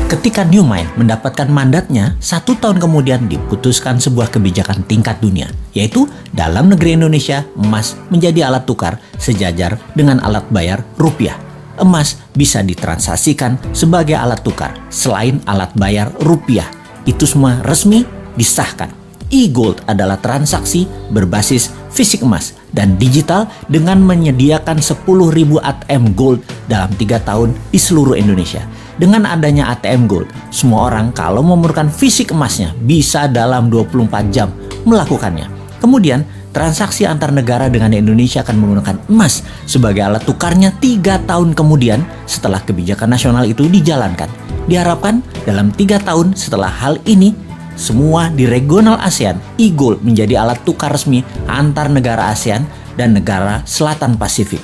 Ketika New Mind mendapatkan mandatnya, 1 tahun kemudian diputuskan sebuah kebijakan tingkat dunia, yaitu dalam negeri Indonesia, emas menjadi alat tukar sejajar dengan alat bayar rupiah. Emas bisa ditransaksikan sebagai alat tukar selain alat bayar rupiah. Itu semua resmi disahkan. E-Gold adalah transaksi berbasis fisik emas dan digital dengan menyediakan 10.000 ATM Gold dalam 3 tahun di seluruh Indonesia. Dengan adanya ATM Gold, semua orang kalau memerlukan fisik emasnya bisa dalam 24 jam melakukannya. Kemudian, transaksi antar negara dengan Indonesia akan menggunakan emas sebagai alat tukarnya 3 tahun kemudian setelah kebijakan nasional itu dijalankan. Diharapkan dalam 3 tahun setelah hal ini, semua di regional ASEAN, e-Gold menjadi alat tukar resmi antar negara ASEAN dan negara Selatan Pasifik.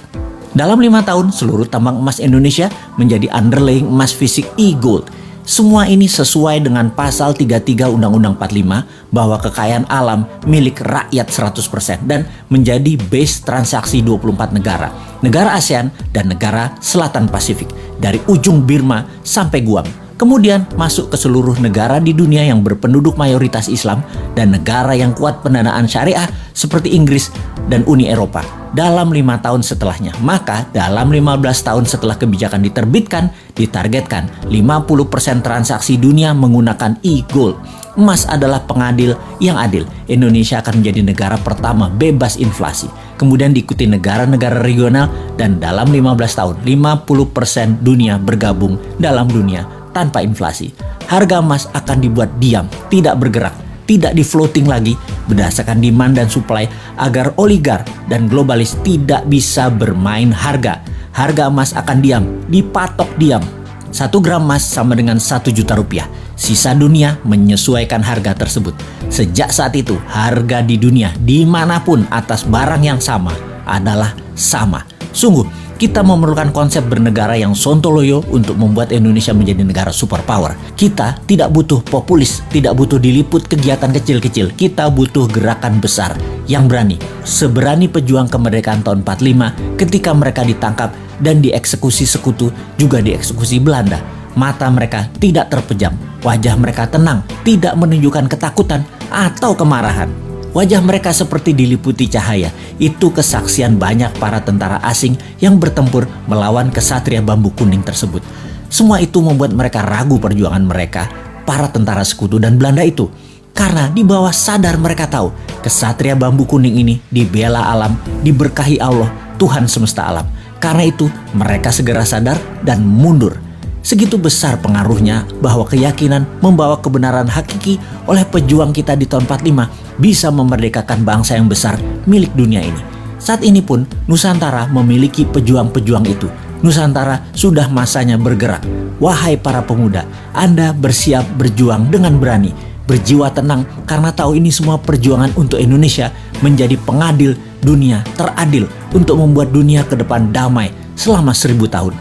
Dalam 5 tahun, seluruh tambang emas Indonesia menjadi underlying emas fisik e-Gold. Semua ini sesuai dengan pasal 33 Undang-Undang 45 bahwa kekayaan alam milik rakyat 100% dan menjadi base transaksi 24 negara ASEAN dan negara Selatan Pasifik, dari ujung Burma sampai Guam. Kemudian masuk ke seluruh negara di dunia yang berpenduduk mayoritas Islam dan negara yang kuat pendanaan syariah seperti Inggris dan Uni Eropa dalam 5 tahun setelahnya. Maka dalam 15 tahun setelah kebijakan diterbitkan, ditargetkan 50% transaksi dunia menggunakan e-Gold. Emas adalah pengadil yang adil. Indonesia akan menjadi negara pertama bebas inflasi. Kemudian diikuti negara-negara regional dan dalam 15 tahun 50% dunia bergabung dalam dunia tanpa inflasi. Harga emas akan dibuat diam, tidak bergerak, tidak di-floating lagi berdasarkan demand dan supply agar oligar dan globalis tidak bisa bermain harga. Harga emas akan diam, dipatok diam. 1 gram emas sama dengan 1 juta rupiah. Sisa dunia menyesuaikan harga tersebut. Sejak saat itu, harga di dunia dimanapun atas barang yang sama adalah sama. Sungguh, kita memerlukan konsep bernegara yang sontoloyo untuk membuat Indonesia menjadi negara superpower. Kita tidak butuh populis, tidak butuh diliput kegiatan kecil-kecil. Kita butuh gerakan besar yang berani. Seberani pejuang kemerdekaan tahun 45 ketika mereka ditangkap dan dieksekusi sekutu, juga dieksekusi Belanda. Mata mereka tidak terpejam, wajah mereka tenang, tidak menunjukkan ketakutan atau kemarahan. Wajah mereka seperti diliputi cahaya. Itu kesaksian banyak para tentara asing yang bertempur melawan kesatria bambu kuning tersebut. Semua itu membuat mereka ragu perjuangan mereka, para tentara sekutu dan Belanda itu. Karena di bawah sadar mereka tahu, kesatria bambu kuning ini dibela alam, diberkahi Allah, Tuhan semesta alam. Karena itu, mereka segera sadar dan mundur. Segitu besar pengaruhnya bahwa keyakinan membawa kebenaran hakiki oleh pejuang kita di tahun 45 bisa memerdekakan bangsa yang besar milik dunia ini. Saat ini pun Nusantara memiliki pejuang-pejuang itu. Nusantara sudah masanya bergerak. Wahai para pemuda, Anda bersiap berjuang dengan berani, berjiwa tenang karena tahu ini semua perjuangan untuk Indonesia menjadi pengadil dunia teradil untuk membuat dunia ke depan damai selama 1000 tahun.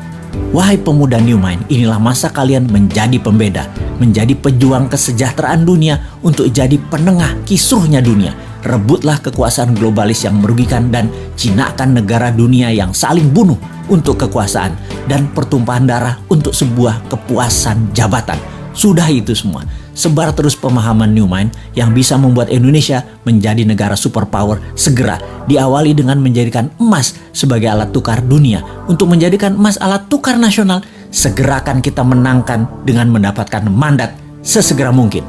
Wahai pemuda New Mind, inilah masa kalian menjadi pembeda, menjadi pejuang kesejahteraan dunia untuk jadi penengah kisruhnya dunia. Rebutlah kekuasaan globalis yang merugikan dan jinakan negara dunia yang saling bunuh untuk kekuasaan dan pertumpahan darah untuk sebuah kepuasan jabatan. Sudah itu semua. Sebar terus pemahaman New Mind yang bisa membuat Indonesia menjadi negara superpower segera. Diawali dengan menjadikan emas sebagai alat tukar dunia. Untuk menjadikan emas alat tukar nasional, segera akan kita menangkan dengan mendapatkan mandat sesegera mungkin.